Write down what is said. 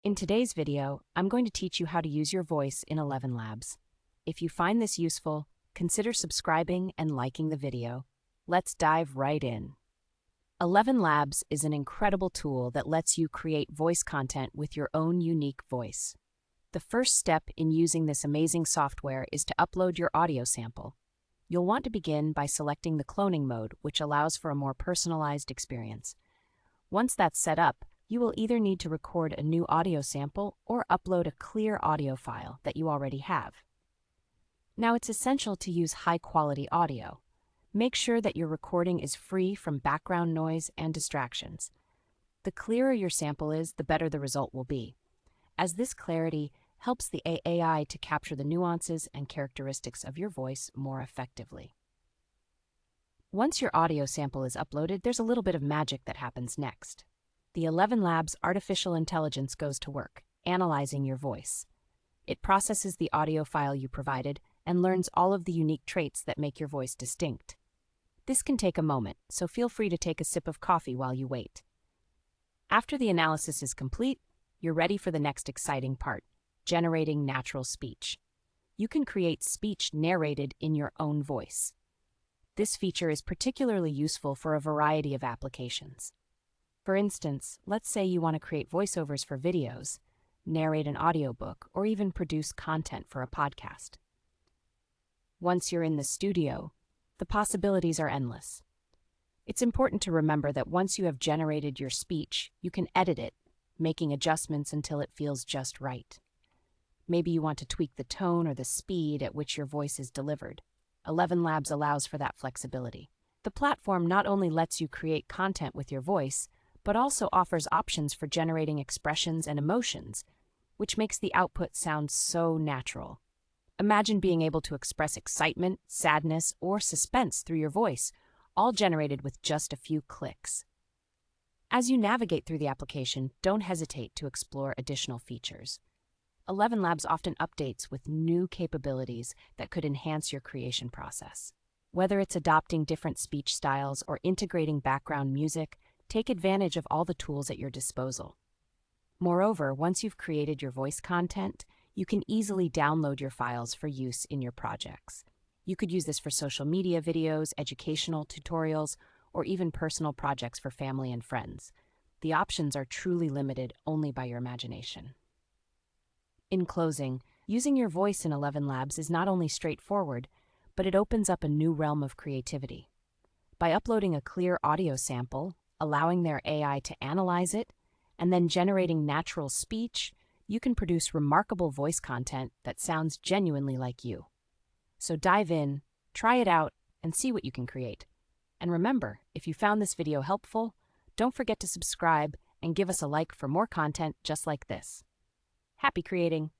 In today's video, I'm going to teach you how to use your voice in ElevenLabs. If you find this useful, consider subscribing and liking the video. Let's dive right in. ElevenLabs is an incredible tool that lets you create voice content with your own unique voice. The first step in using this amazing software is to upload your audio sample. You'll want to begin by selecting the cloning mode, which allows for a more personalized experience. Once that's set up, you will either need to record a new audio sample or upload a clear audio file that you already have. Now, it's essential to use high-quality audio. Make sure that your recording is free from background noise and distractions. The clearer your sample is, the better the result will be, as this clarity helps the AI to capture the nuances and characteristics of your voice more effectively. Once your audio sample is uploaded, there's a little bit of magic that happens next. The ElevenLabs artificial intelligence goes to work, analyzing your voice. It processes the audio file you provided and learns all of the unique traits that make your voice distinct. This can take a moment, so feel free to take a sip of coffee while you wait. After the analysis is complete, you're ready for the next exciting part, generating natural speech. You can create speech narrated in your own voice. This feature is particularly useful for a variety of applications. For instance, let's say you want to create voiceovers for videos, narrate an audiobook, or even produce content for a podcast. Once you're in the studio, the possibilities are endless. It's important to remember that once you have generated your speech, you can edit it, making adjustments until it feels just right. Maybe you want to tweak the tone or the speed at which your voice is delivered. ElevenLabs allows for that flexibility. The platform not only lets you create content with your voice, but also offers options for generating expressions and emotions, which makes the output sound so natural. Imagine being able to express excitement, sadness, or suspense through your voice, all generated with just a few clicks. As you navigate through the application, don't hesitate to explore additional features. ElevenLabs often updates with new capabilities that could enhance your creation process. Whether it's adopting different speech styles or integrating background music, take advantage of all the tools at your disposal. Moreover, once you've created your voice content, you can easily download your files for use in your projects. You could use this for social media videos, educational tutorials, or even personal projects for family and friends. The options are truly limited only by your imagination. In closing, using your voice in ElevenLabs is not only straightforward, but it opens up a new realm of creativity. By uploading a clear audio sample, allowing their AI to analyze it, and then generating natural speech, you can produce remarkable voice content that sounds genuinely like you. So dive in, try it out, and see what you can create. And remember, if you found this video helpful, don't forget to subscribe and give us a like for more content just like this. Happy creating!